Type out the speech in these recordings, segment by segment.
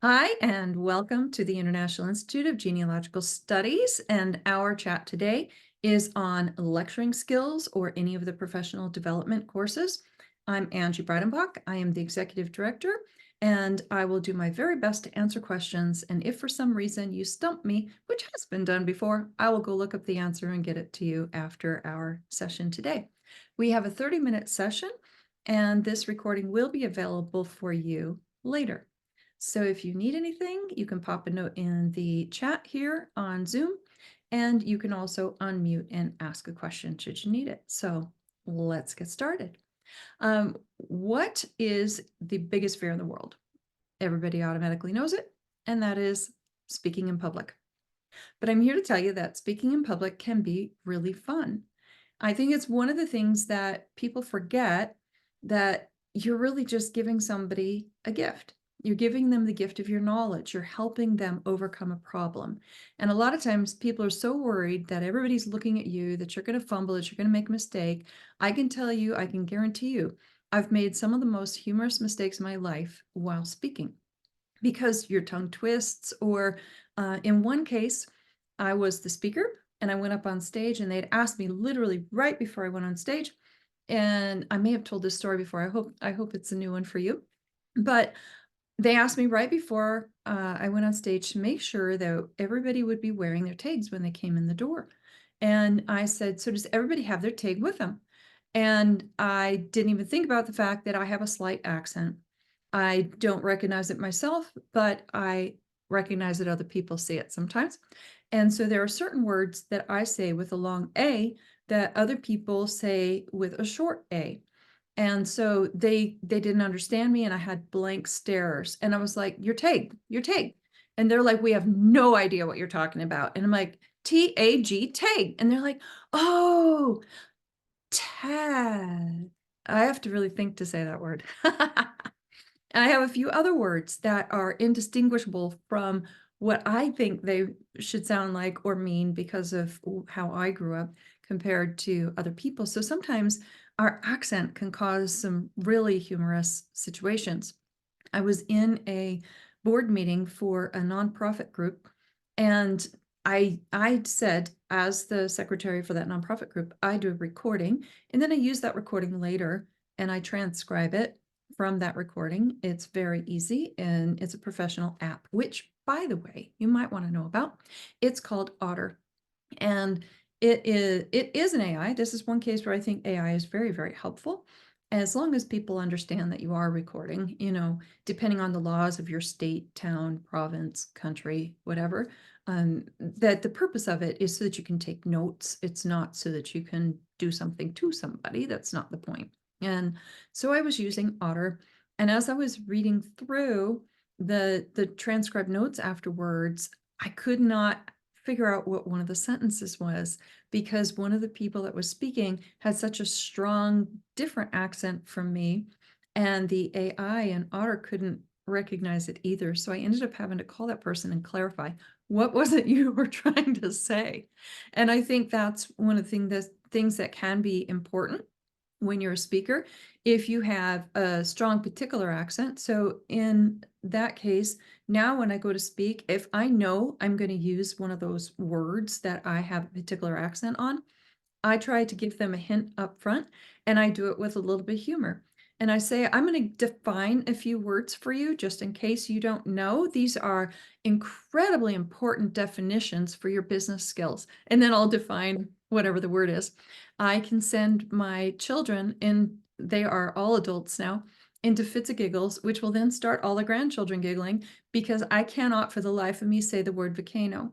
Hi, and welcome to the International Institute of Genealogical Studies. And our chat today is on lecturing skills or any of the professional development courses. I'm Angie Breidenbach. I am the executive director, and I will do my very best to answer questions. And if for some reason you stump me, which has been done before, I will go look up the answer and get it to you after our session today. We have a 30-minute session, and this recording will be available for you later. So if you need anything, you can pop a note in the chat here on Zoom, and you can also unmute and ask a question should you need it. So let's get started. What is the biggest fear in the world? Everybody automatically knows it, and that is speaking in public. But I'm here to tell you that speaking in public can be really fun. I think it's one of the things that people forget, that you're really just giving somebody a gift. You're giving them the gift of your knowledge. You're helping them overcome a problem. And a lot of times people are so worried that everybody's looking at you, that you're going to fumble, that you're going to make a mistake. I can tell you, I can guarantee you, I've made some of the most humorous mistakes in my life while speaking, because your tongue twists, or in one case, I was the speaker and I went up on stage, and they'd asked me literally right before I went on stage. And I may have told this story before. I hope it's a new one for you. But they asked me right before I went on stage to make sure that everybody would be wearing their tags when they came in the door. And I said, so does everybody have their tag with them? And I didn't even think about the fact that I have a slight accent. I don't recognize it myself, but I recognize that other people say it sometimes. And so there are certain words that I say with a long A that other people say with a short A. And so they didn't understand me, and I had blank stares. And I was like, your tag, your tag. And they're like, we have no idea what you're talking about. And I'm like, TAG, tag. And they're like, oh, tag. I have to really think to say that word. And I have a few other words that are indistinguishable from what I think they should sound like or mean because of how I grew up compared to other people. So sometimes our accent can cause some really humorous situations. I was in a board meeting for a nonprofit group, and I said, as the secretary for that nonprofit group, I do a recording, and then I use that recording later and I transcribe it from that recording. It's very easy, and it's a professional app, which, by the way, you might want to know about. It's called Otter, and it is an AI. This is one case where I think AI is very, very helpful, as long as people understand that you are recording, depending on the laws of your state, town, province, country, whatever, that the purpose of it is so that you can take notes. It's not so that you can do something to somebody. That's not the point. And so I was using Otter, and as I was reading through the transcribed notes afterwards, I could not figure out what one of the sentences was, because one of the people that was speaking had such a strong, different accent from me, and the AI and Otter couldn't recognize it either. So I ended up having to call that person and clarify, what was it you were trying to say? And I think that's one of the things that can be important when you're a speaker, if you have a strong particular accent. So in that case, now when I go to speak, if I know I'm going to use one of those words that I have a particular accent on, I try to give them a hint up front, and I do it with a little bit of humor. And I say, I'm going to define a few words for you just in case you don't know. These are incredibly important definitions for your business skills. And then I'll define whatever the word is. I can send my children in, they are all adults now, into fits of giggles, which will then start all the grandchildren giggling, because I cannot for the life of me say the word volcano.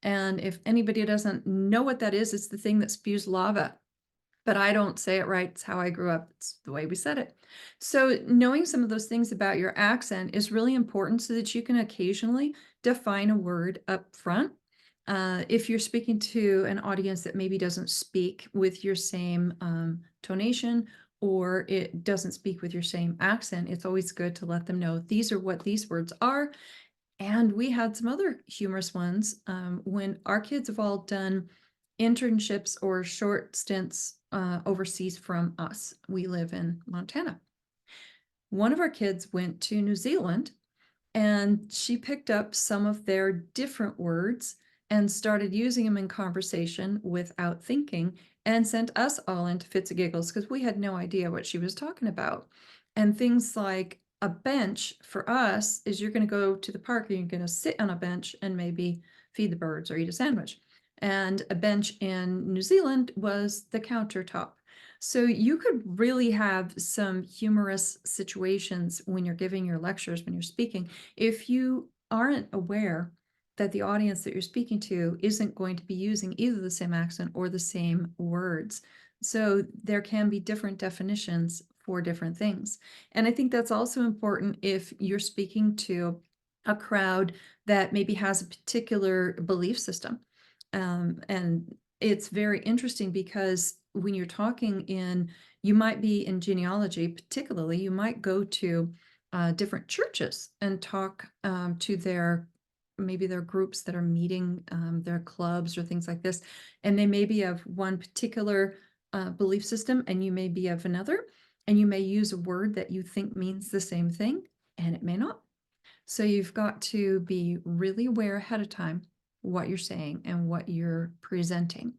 And if anybody doesn't know what that is, it's the thing that spews lava. But I don't say it right. It's how I grew up. It's the way we said it. So knowing some of those things about your accent is really important so that you can occasionally define a word up front. If you're speaking to an audience that maybe doesn't speak with your same tonation, or it doesn't speak with your same accent, it's always good to let them know these are what these words are. And we had some other humorous ones when our kids have all done internships or short stints overseas from us. We live in Montana. One of our kids went to New Zealand, And she picked up some of their different words and started using them in conversation without thinking, and sent us all into fits of giggles because we had no idea what she was talking about. And things like a bench for us is you're going to go to the park and you're going to sit on a bench and maybe feed the birds or eat a sandwich. And a bench in New Zealand was the countertop. So you could really have some humorous situations when you're giving your lectures, when you're speaking, if you aren't aware that the audience that you're speaking to isn't going to be using either the same accent or the same words. So there can be different definitions for different things. And I think that's also important if you're speaking to a crowd that maybe has a particular belief system. And it's very interesting because when you're talking you might be in genealogy, particularly, you might go to different churches and talk to maybe their groups that are meeting, their clubs or things like this. And they may be of one particular belief system, and you may be of another, and you may use a word that you think means the same thing, and it may not. So you've got to be really aware ahead of time what you're saying and what you're presenting.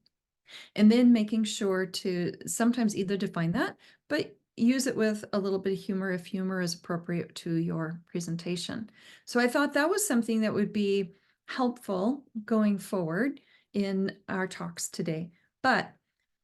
And then making sure to sometimes either define that, but use it with a little bit of humor if humor is appropriate to your presentation. So I thought that was something that would be helpful going forward in our talks today. But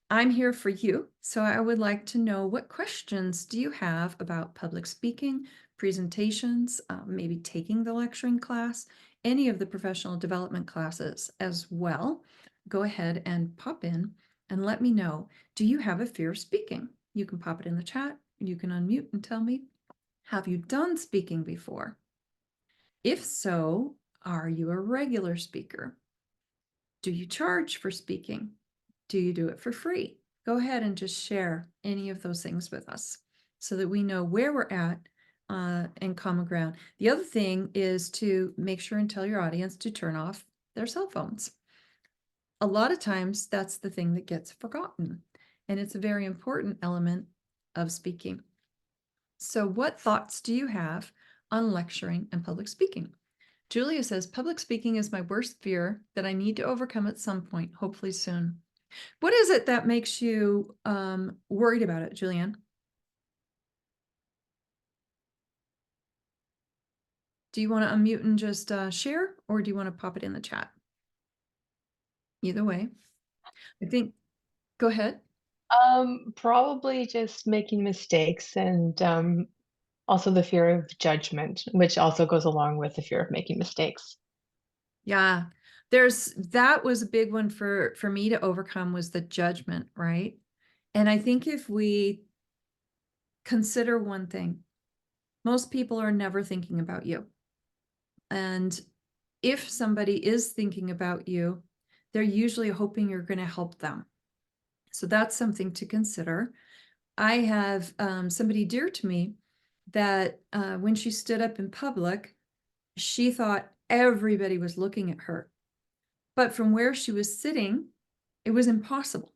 I'm here for you, so I would like to know, what questions do you have about public speaking, presentations, maybe taking the lecturing class, any of the professional development classes as well? Go ahead and pop in and let me know. Do you have a fear of speaking? You can pop it in the chat. You can unmute and tell me. Have you done speaking before? If so, are you a regular speaker? Do you charge for speaking? Do you do it for free? Go ahead and just share any of those things with us so that we know where we're at and common ground. The other thing is to make sure and tell your audience to turn off their cell phones. A lot of times that's the thing that gets forgotten, and it's a very important element of speaking. So what thoughts do you have on lecturing and public speaking? Julia says, public speaking is my worst fear that I need to overcome at some point, hopefully soon. What is it that makes you worried about it, Julianne? Do you want to unmute and just share, or do you want to pop it in the chat? Either way, I think, go ahead. Probably just making mistakes and also the fear of judgment, which also goes along with the fear of making mistakes. Yeah, that was a big one for me to overcome, was the judgment, right? And I think if we consider one thing, most people are never thinking about you. And if somebody is thinking about you, they're usually hoping you're going to help them. So that's something to consider. I have somebody dear to me that when she stood up in public, she thought everybody was looking at her. But from where she was sitting, it was impossible.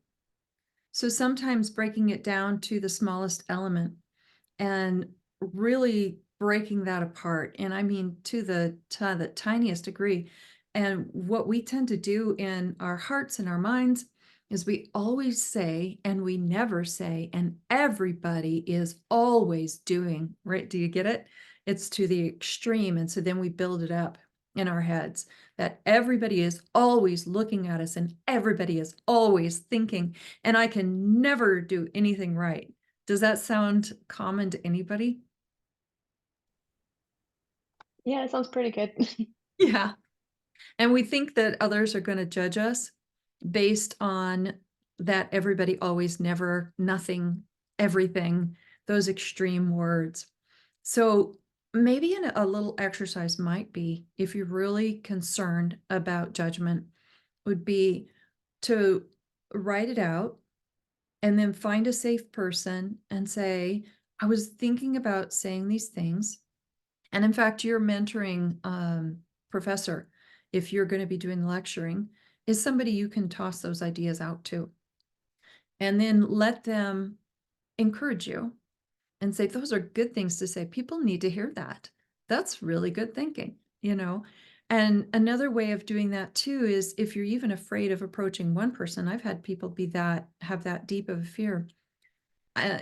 So sometimes breaking it down to the smallest element and really breaking that apart, and I mean to the tiniest degree. And what we tend to do in our hearts and our minds is we always say, and we never say, and everybody is always doing, right? Do you get it? It's to the extreme. And so then we build it up in our heads that everybody is always looking at us and everybody is always thinking, and I can never do anything right. Does that sound common to anybody? Yeah, it sounds pretty good. Yeah. And we think that others are going to judge us based on that everybody, always, never, nothing, everything, those extreme words. So maybe a little exercise might be, if you're really concerned about judgment, would be to write it out and then find a safe person and say, I was thinking about saying these things. And in fact, your mentoring professor, if you're going to be doing the lecturing, is somebody you can toss those ideas out to. And then let them encourage you and say, those are good things to say. People need to hear that. That's really good thinking, you know? And another way of doing that too is if you're even afraid of approaching one person, I've had people have that deep of a fear.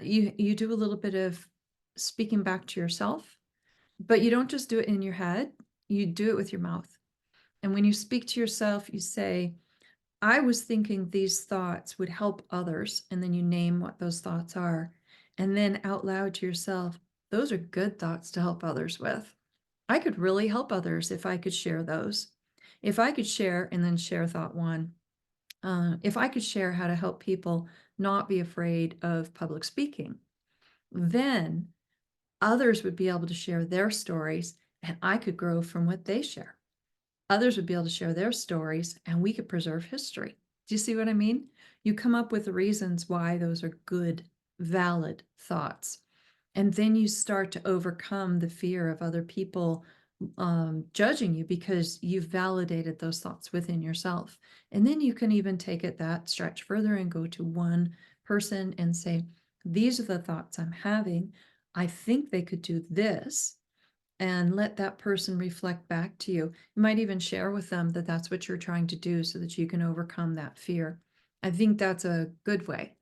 You do a little bit of speaking back to yourself, but you don't just do it in your head, you do it with your mouth. And when you speak to yourself, you say, I was thinking these thoughts would help others, and then you name what those thoughts are. And then out loud to yourself, those are good thoughts to help others with. I could really help others if I could share those. If I could share and then share thought one, if I could share how to help people not be afraid of public speaking, then others would be able to share their stories and I could grow from what they share. Others would be able to share their stories and we could preserve history. Do you see what I mean? You come up with reasons why those are good, valid thoughts. And then you start to overcome the fear of other people judging you because you've validated those thoughts within yourself. And then you can even take it that stretch further and go to one person and say, these are the thoughts I'm having. I think they could do this, and let that person reflect back to you. You might even share with them that that's what you're trying to do so that you can overcome that fear. I think that's a good way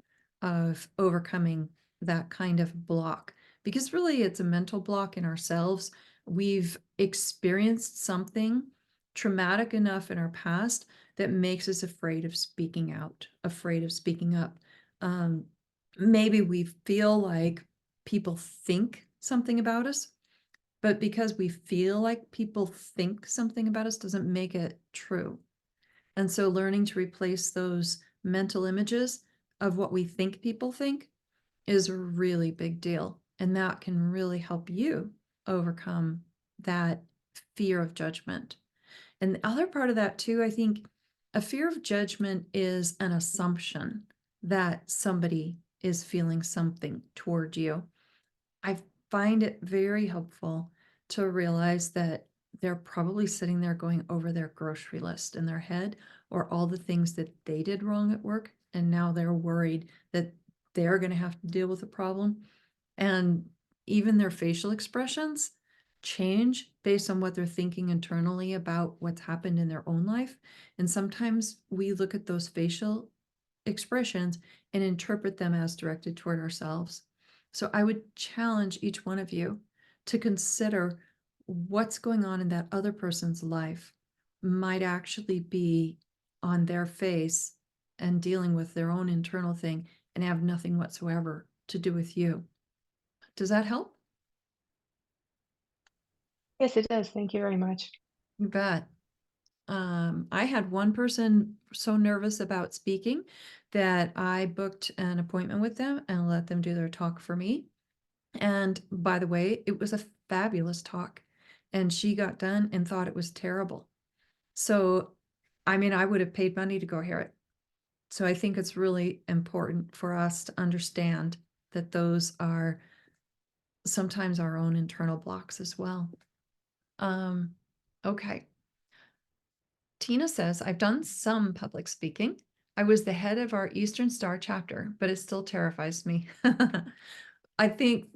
of overcoming that kind of block because really it's a mental block in ourselves. We've experienced something traumatic enough in our past that makes us afraid of speaking out, afraid of speaking up. Um, Maybe we feel like people think something about us, but because we feel like people think something about us doesn't make it true. And so learning to replace those mental images of what we think people think is a really big deal. And that can really help you overcome that fear of judgment. And the other part of that too, I think a fear of judgment is an assumption that somebody is feeling something toward you. I find it very helpful to realize that they're probably sitting there going over their grocery list in their head or all the things that they did wrong at work. And now they're worried that they're going to have to deal with the problem. And even their facial expressions change based on what they're thinking internally about what's happened in their own life. And sometimes we look at those facial expressions and interpret them as directed toward ourselves. So I would challenge each one of you to consider what's going on in that other person's life might actually be on their face and dealing with their own internal thing and have nothing whatsoever to do with you. Does that help? Yes, it does. Thank you very much. You bet. I had one person so nervous about speaking that I booked an appointment with them and let them do their talk for me. And by the way, it was a fabulous talk. And she got done and thought it was terrible. So, I mean, I would have paid money to go hear it. So I think it's really important for us to understand that those are sometimes our own internal blocks as well. Um, okay. Tina says, I've done some public speaking. I was the head of our Eastern Star chapter, but it still terrifies me. I think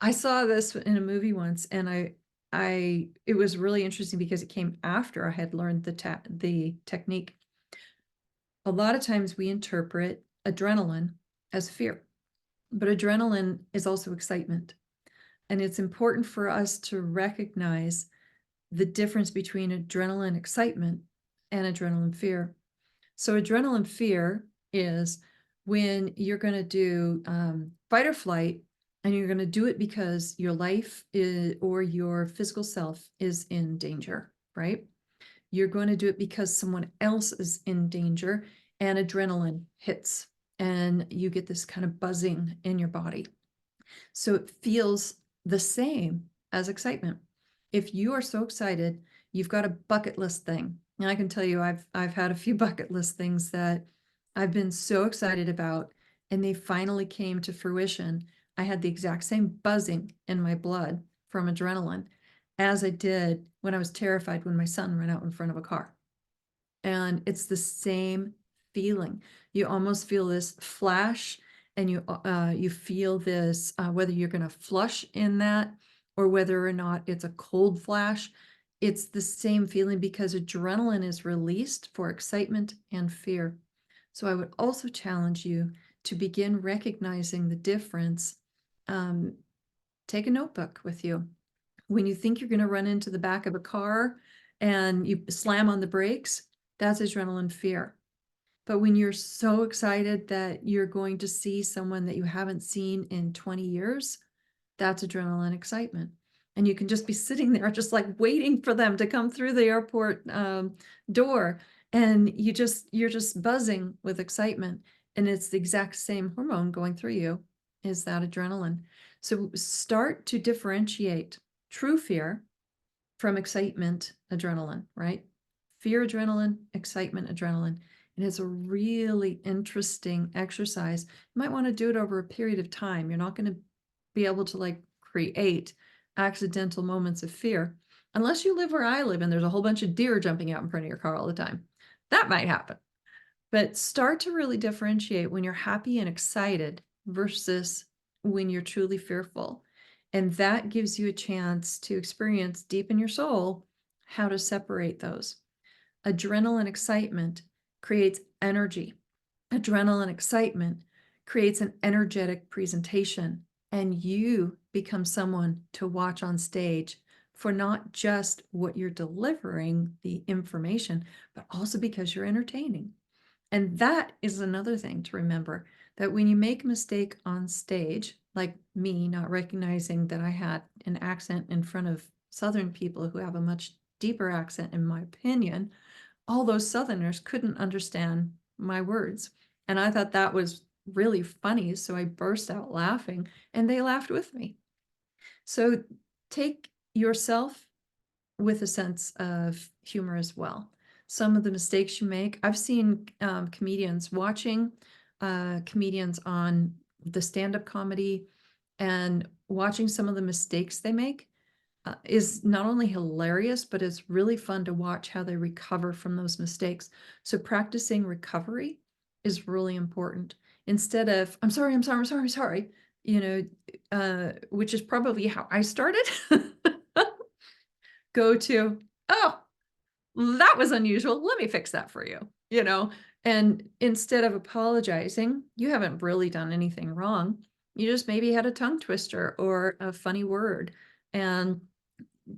I saw this in a movie once and it was really interesting because it came after I had learned the technique. A lot of times we interpret adrenaline as fear, but adrenaline is also excitement. And it's important for us to recognize the difference between adrenaline excitement and adrenaline fear. So adrenaline fear is when you're going to do fight or flight, and you're going to do it because your life is, or your physical self is in danger, right? You're going to do it because someone else is in danger, and adrenaline hits, and you get this kind of buzzing in your body. So it feels the same as excitement. If you are so excited, you've got a bucket list thing. And I can tell you, I've had a few bucket list things that I've been so excited about, and they finally came to fruition. I had the exact same buzzing in my blood from adrenaline as I did when I was terrified when my son ran out in front of a car. And it's the same feeling. You almost feel this flash, and you feel this whether you're going to flush in that or whether or not it's a cold flash, it's the same feeling because adrenaline is released for excitement and fear. So I would also challenge you to begin recognizing the difference. Um, Take a notebook with you. When you think you're going to run into the back of a car and you slam on the brakes, that's adrenaline fear. But when you're so excited that you're going to see someone that you haven't seen in 20 years, that's adrenaline excitement. And you can just be sitting there, just like waiting for them to come through the airport door. And you're just buzzing with excitement. And it's the exact same hormone going through you is that adrenaline. So start to differentiate true fear from excitement adrenaline, right? Fear adrenaline, excitement adrenaline. And it's a really interesting exercise. You might want to do it over a period of time. You're not going to be able to like create accidental moments of fear unless you live where I live and there's a whole bunch of deer jumping out in front of your car all the time. That might happen. But start to really differentiate when you're happy and excited versus when you're truly fearful. And that gives you a chance to experience deep in your soul how to separate those. Adrenaline excitement creates energy. Adrenaline excitement creates an energetic presentation, and you become someone to watch on stage for not just what you're delivering, the information, but also because you're entertaining. And that is another thing to remember, that when you make a mistake on stage, like me not recognizing that I had an accent in front of Southern people who have a much deeper accent, in my opinion, all those Southerners couldn't understand my words. And I thought that was really funny. So I burst out laughing and they laughed with me. So take yourself with a sense of humor as well. Some of the mistakes you make, I've seen comedians watching comedians on the stand-up comedy and watching some of the mistakes they make is not only hilarious, but it's really fun to watch how they recover from those mistakes. So practicing recovery is really important. Instead of, I'm sorry, I'm sorry, I'm sorry, I'm sorry, which is probably how I started. Go to, oh, that was unusual. Let me fix that for you. And instead of apologizing, you haven't really done anything wrong. You just maybe had a tongue twister or a funny word, and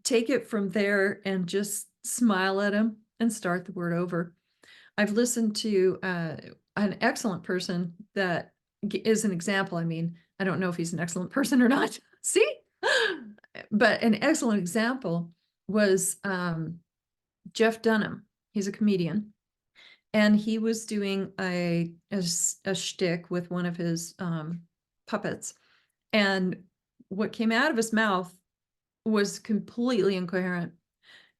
take it from there and just smile at him and start the word over. I've listened to an excellent person that is an example. I mean, I don't know if he's an excellent person or not. See? But an excellent example was Jeff Dunham. He's a comedian. And he was doing a shtick with one of his puppets. And what came out of his mouth was completely incoherent.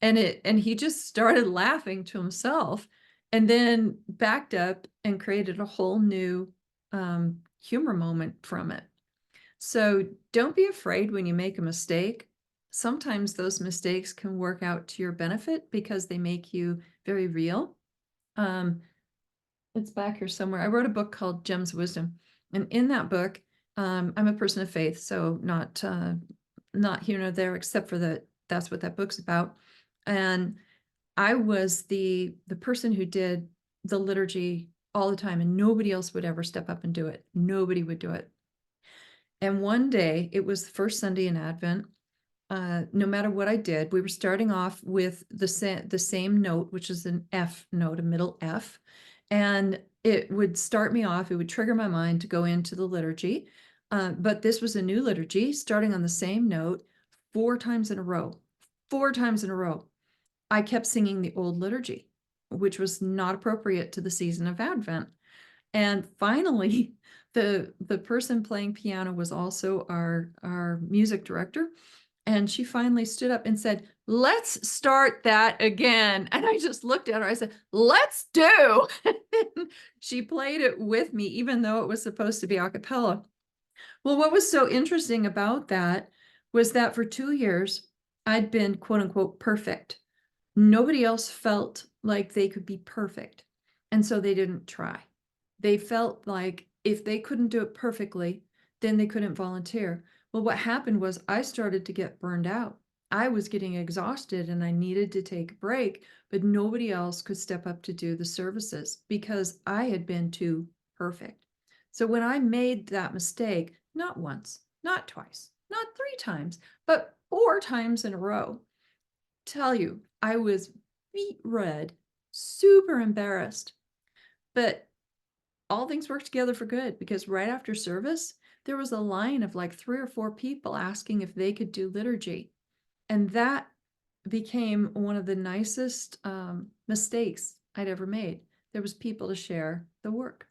And he just started laughing to himself and then backed up and created a whole new humor moment from it. So don't be afraid when you make a mistake. Sometimes those mistakes can work out to your benefit because they make you very real. It's back here somewhere. I wrote a book called Gems of Wisdom. And in that book, I'm a person of faith, so not here nor there, except for that's what that book's about. And I was the person who did the liturgy all the time, and nobody else would ever step up and do it. Nobody would do it. And one day, it was the first Sunday in Advent. No matter what I did, we were starting off with the same note, which is an F note, a middle F. And it would start me off, it would trigger my mind to go into the liturgy. But this was a new liturgy, starting on the same note 4 times in a row. 4 times in a row. I kept singing the old liturgy, which was not appropriate to the season of Advent. And finally, the person playing piano was also our music director. And she finally stood up and said, "Let's start that again." And I just looked at her. I said, "Let's do." And she played it with me, even though it was supposed to be a cappella. Well, what was so interesting about that was that for 2 years, I'd been quote unquote perfect. Nobody else felt like they could be perfect. And so they didn't try. They felt like if they couldn't do it perfectly, then they couldn't volunteer. Well, what happened was I started to get burned out. I was getting exhausted and I needed to take a break, but nobody else could step up to do the services because I had been too perfect. So when I made that mistake, not once, not twice, not 3 times, but 4 times in a row, tell you, I was beet red, super embarrassed. But all things worked together for good because right after service, there was a line of like 3 or 4 people asking if they could do liturgy. And that became one of the nicest mistakes I'd ever made. There was people to share the work.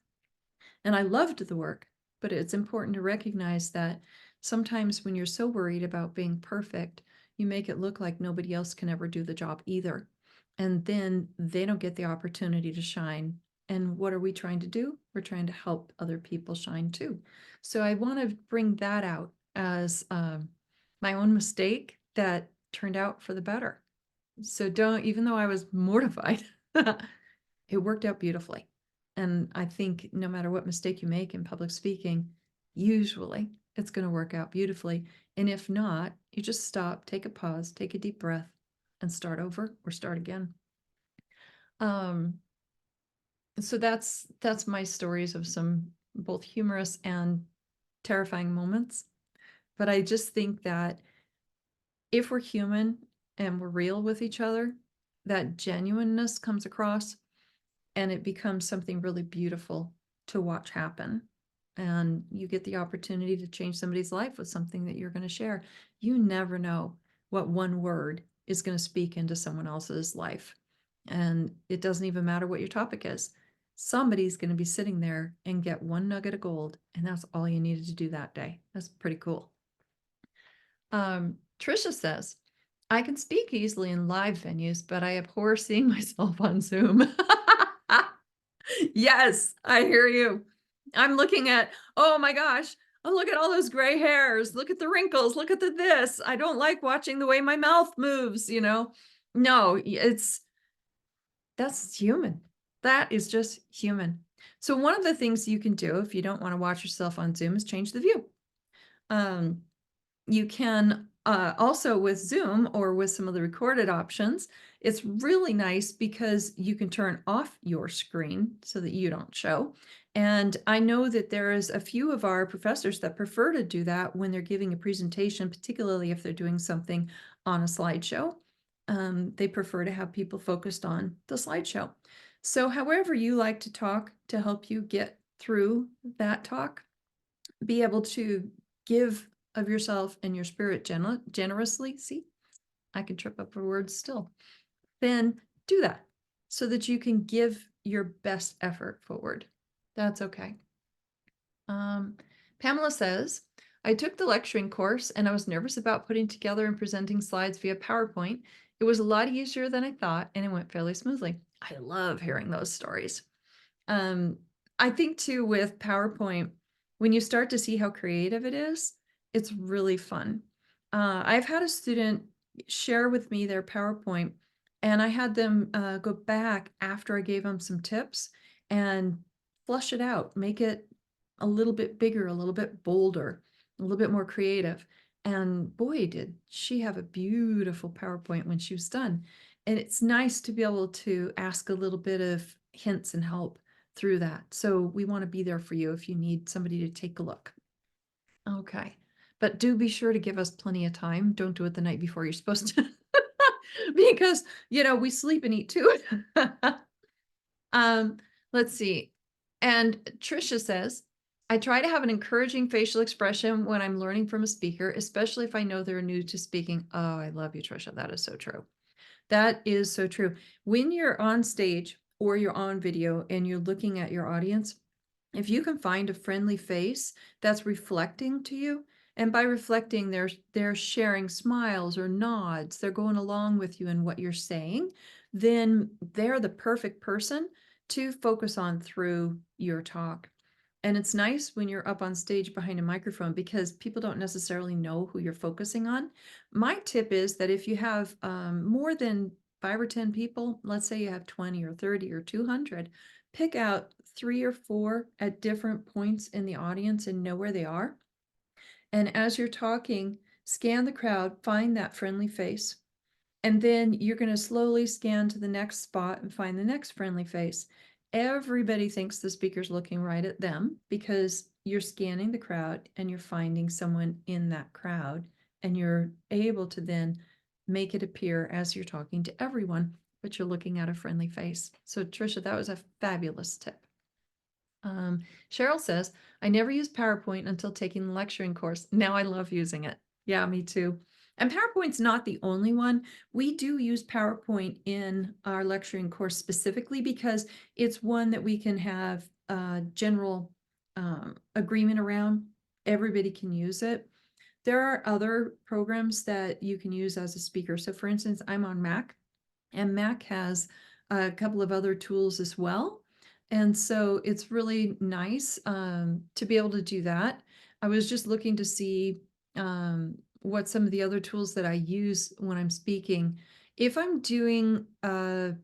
And I loved the work, but it's important to recognize that sometimes when you're so worried about being perfect, you make it look like nobody else can ever do the job either. And then they don't get the opportunity to shine. And what are we trying to do? We're trying to help other people shine too. So I want to bring that out as my own mistake that turned out for the better. So don't, even though I was mortified, it worked out beautifully. And I think no matter what mistake you make in public speaking, usually it's going to work out beautifully. And if not, you just stop, take a pause, take a deep breath, and start over or start again. Um, so that's my stories of some both humorous and terrifying moments. But I just think that if we're human and we're real with each other, that genuineness comes across and it becomes something really beautiful to watch happen. And you get the opportunity to change somebody's life with something that you're going to share. You never know what one word is going to speak into someone else's life. And it doesn't even matter what your topic is. Somebody's going to be sitting there and get one nugget of gold. And that's all you needed to do that day. That's pretty cool. Trisha says, I can speak easily in live venues, but I abhor seeing myself on Zoom. Yes, I hear you. I'm looking at, oh my gosh, oh, look at all those gray hairs. Look at the wrinkles. Look at the this. I don't like watching the way my mouth moves, you know? No, that's human. That is just human. So one of the things you can do if you don't want to watch yourself on Zoom is change the view. Um, you can also with Zoom or with some of the recorded options, it's really nice because you can turn off your screen so that you don't show. And I know that there is a few of our professors that prefer to do that when they're giving a presentation, particularly if they're doing something on a slideshow. They prefer to have people focused on the slideshow. So however you like to talk to help you get through that talk, be able to give of yourself and your spirit generously. See, I can trip up for words still. Then do that so that you can give your best effort forward. That's okay. Pamela says, I took the lecturing course and I was nervous about putting together and presenting slides via PowerPoint. It was a lot easier than I thought and it went fairly smoothly. I love hearing those stories. Um, I think too with PowerPoint, when you start to see how creative it is, it's really fun. I've had a student share with me their PowerPoint, and I had them go back after I gave them some tips and flush it out, make it a little bit bigger, a little bit bolder, a little bit more creative. And boy, did she have a beautiful PowerPoint when she was done. And it's nice to be able to ask a little bit of hints and help through that. So we want to be there for you if you need somebody to take a look. Okay. But do be sure to give us plenty of time. Don't do it the night before you're supposed to. Because, we sleep and eat too. Um, let's see. And Trisha says, I try to have an encouraging facial expression when I'm learning from a speaker, especially if I know they're new to speaking. Oh, I love you, Trisha. That is so true. That is so true. When you're on stage or you're on video and you're looking at your audience, if you can find a friendly face that's reflecting to you, and by reflecting, they're sharing smiles or nods, they're going along with you in what you're saying, then they're the perfect person to focus on through your talk. And it's nice when you're up on stage behind a microphone because people don't necessarily know who you're focusing on. My tip is that if you have more than 5 or 10 people, let's say you have 20 or 30 or 200, pick out 3 or 4 at different points in the audience and know where they are. And as you're talking, scan the crowd, find that friendly face. And then you're going to slowly scan to the next spot and find the next friendly face. Everybody thinks the speaker's looking right at them because you're scanning the crowd and you're finding someone in that crowd. And you're able to then make it appear as you're talking to everyone, but you're looking at a friendly face. So, Tricia, that was a fabulous tip. Cheryl says, I never used PowerPoint until taking the lecturing course. Now I love using it. Yeah, me too. And PowerPoint's not the only one. We do use PowerPoint in our lecturing course specifically because it's one that we can have general agreement around. Everybody can use it. There are other programs that you can use as a speaker. So for instance, I'm on Mac, and Mac has a couple of other tools as well. And so it's really nice to be able to do that. I was just looking to see what some of the other tools that I use when I'm speaking. If I'm doing a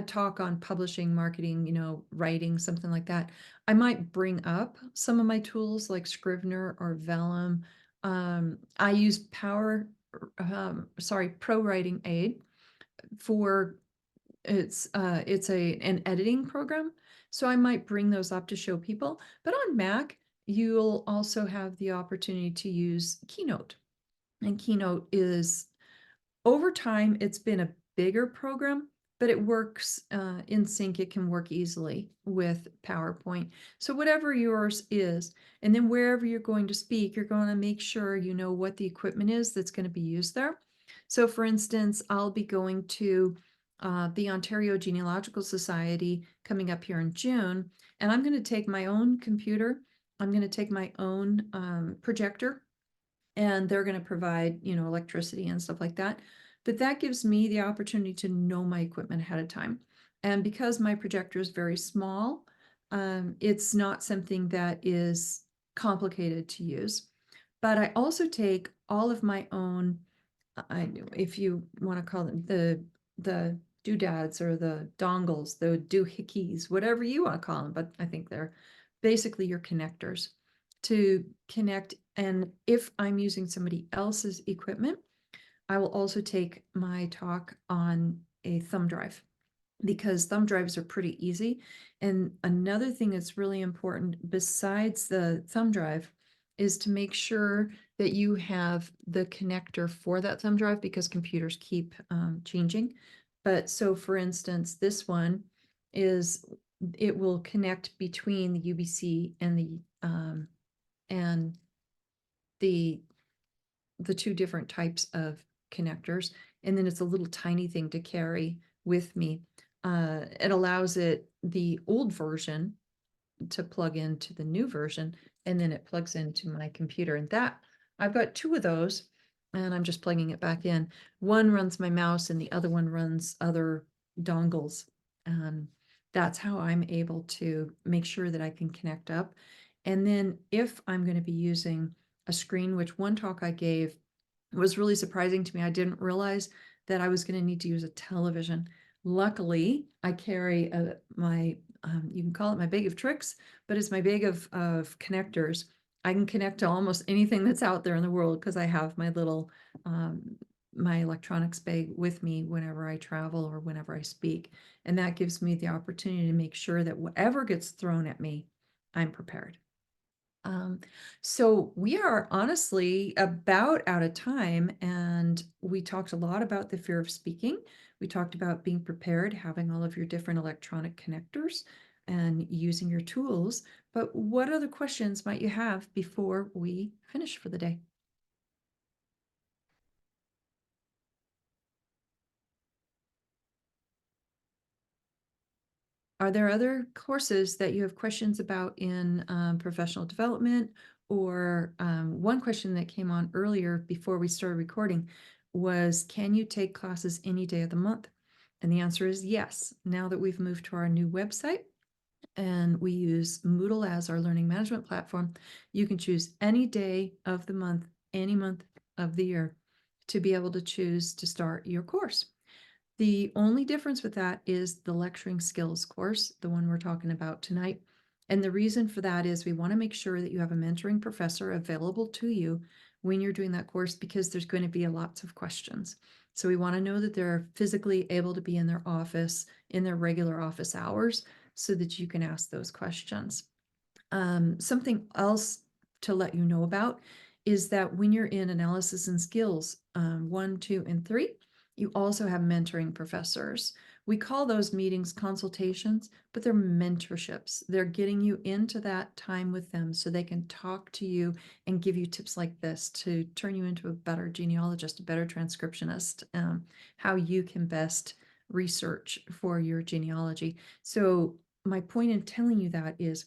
talk on publishing, marketing, writing, something like that, I might bring up some of my tools like Scrivener or Vellum. I use Pro Writing Aid for it's an editing program. So I might bring those up to show people. But on Mac, you'll also have the opportunity to use Keynote. And Keynote is, over time, it's been a bigger program, but it works in sync. It can work easily with PowerPoint. So whatever yours is, and then wherever you're going to speak, you're going to make sure you know what the equipment is that's going to be used there. So for instance, I'll be going to the Ontario Genealogical Society coming up here in June, and I'm going to take my own computer. I'm going to take my own projector, and they're going to provide, electricity and stuff like that. But that gives me the opportunity to know my equipment ahead of time. And because my projector is very small, it's not something that is complicated to use. But I also take all of my own, if you want to call them the doodads or the dongles, the doohickeys, whatever you want to call them, but I think they're basically your connectors to connect. And if I'm using somebody else's equipment, I will also take my talk on a thumb drive because thumb drives are pretty easy. And another thing that's really important besides the thumb drive is to make sure that you have the connector for that thumb drive because computers keep changing. But so for instance, this one it will connect between the UBC and the two different types of connectors. And then it's a little tiny thing to carry with me. It allows the old version to plug into the new version, and then it plugs into my computer. And that I've got two of those, and I'm just plugging it back in. One runs my mouse and the other one runs other dongles. That's how I'm able to make sure that I can connect up. And then if I'm going to be using a screen, which one talk I gave was really surprising to me. I didn't realize that I was going to need to use a television. Luckily, I carry my, you can call it my bag of tricks, but it's my bag of connectors. I can connect to almost anything that's out there in the world because I have my little, my electronics bag with me whenever I travel or whenever I speak. And that gives me the opportunity to make sure that whatever gets thrown at me, I'm prepared. So we are honestly about out of time, and we talked a lot about the fear of speaking. We talked about being prepared, having all of your different electronic connectors and using your tools. But what other questions might you have before we finish for the day? Are there other courses that you have questions about in professional development? Or one question that came on earlier before we started recording was, can you take classes any day of the month? And the answer is yes. Now that we've moved to our new website and we use Moodle as our learning management platform, you can choose any day of the month, any month of the year, to be able to choose to start your course. The only difference with that is the lecturing skills course, the one we're talking about tonight. And the reason for that is we want to make sure that you have a mentoring professor available to you when you're doing that course, because there's going to be lots of questions. So we want to know that they're physically able to be in their office in their regular office hours so that you can ask those questions. Something else to let you know about is that when you're in analysis and skills 1, 2, and 3, you also have mentoring professors. We call those meetings consultations, but they're mentorships. They're getting you into that time with them so they can talk to you and give you tips like this to turn you into a better genealogist, a better transcriptionist, how you can best research for your genealogy. So my point in telling you that is,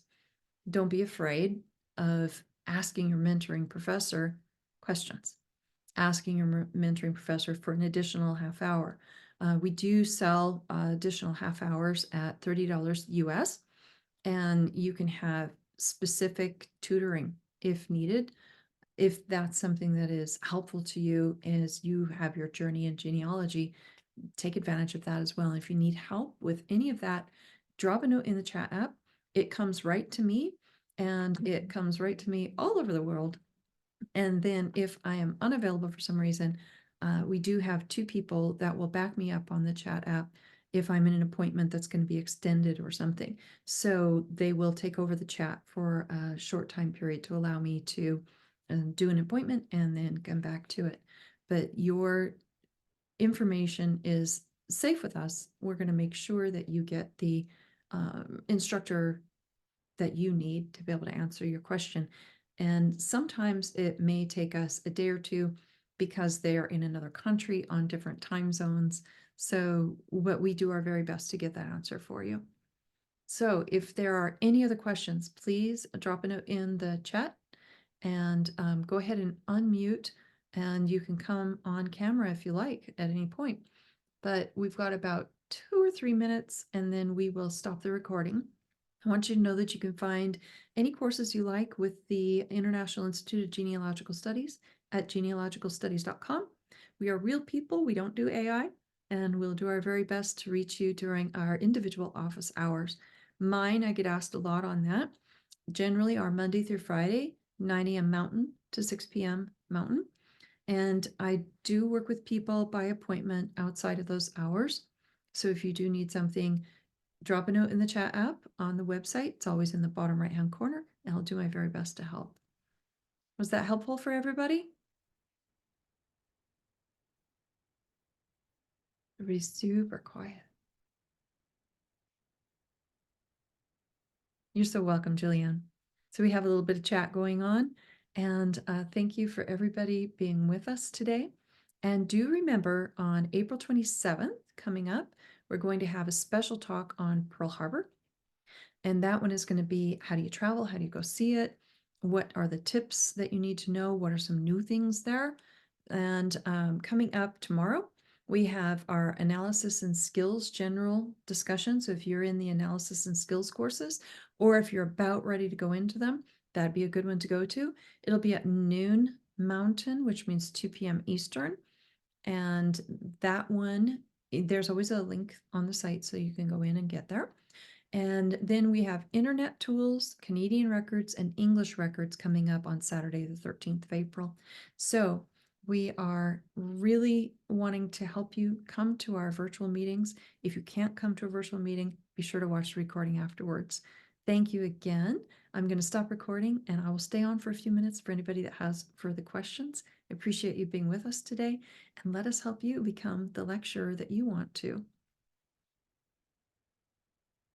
don't be afraid of asking your mentoring professor questions, asking your mentoring professor for an additional half hour. We do sell additional half hours at $30 US, and you can have specific tutoring if needed. If that's something that is helpful to you as you have your journey in genealogy, take advantage of that as well. If you need help with any of that, drop a note in the chat app. It comes right to me, and it comes right to me all over the world. And then if I am unavailable for some reason, we do have 2 people that will back me up on the chat app if I'm in an appointment that's going to be extended or something. So they will take over the chat for a short time period to allow me to do an appointment and then come back to it. But your information is safe with us. We're going to make sure that you get the instructor that you need to be able to answer your question. And sometimes it may take us a day or two because they are in another country on different time zones. So, what we do our very best to get that answer for you. So, if there are any other questions, please drop a note in the chat and go ahead and unmute, and you can come on camera if you like at any point. But we've got about 2 or 3 minutes, and then we will stop the recording. I want you to know that you can find any courses you like with the International Institute of Genealogical Studies at genealogicalstudies.com. We are real people, we don't do AI, and we'll do our very best to reach you during our individual office hours. Mine, I get asked a lot on that, generally are Monday through Friday, 9 a.m. Mountain to 6 p.m. Mountain. And I do work with people by appointment outside of those hours. So if you do need something, drop a note in the chat app on the website. It's always in the bottom right-hand corner, and I'll do my very best to help. Was that helpful for everybody? Everybody's super quiet. You're so welcome, Jillian. So we have a little bit of chat going on, and thank you for everybody being with us today. And do remember, on April 27th, coming up, we're going to have a special talk on Pearl Harbor. And that one is going to be, how do you travel? How do you go see it? What are the tips that you need to know? What are some new things there? And coming up tomorrow, we have our analysis and skills general discussion. So if you're in the analysis and skills courses, or if you're about ready to go into them, that'd be a good one to go to. It'll be at noon Mountain, which means 2 p.m. Eastern. And that one, there's always a link on the site so you can go in and get there. And then we have internet tools, Canadian records, and English records coming up on Saturday, the 13th of April. So we are really wanting to help you come to our virtual meetings. If you can't come to a virtual meeting, be sure to watch the recording afterwards. Thank you again. I'm going to stop recording, and I will stay on for a few minutes for anybody that has further questions. I appreciate you being with us today, and let us help you become the lecturer that you want to.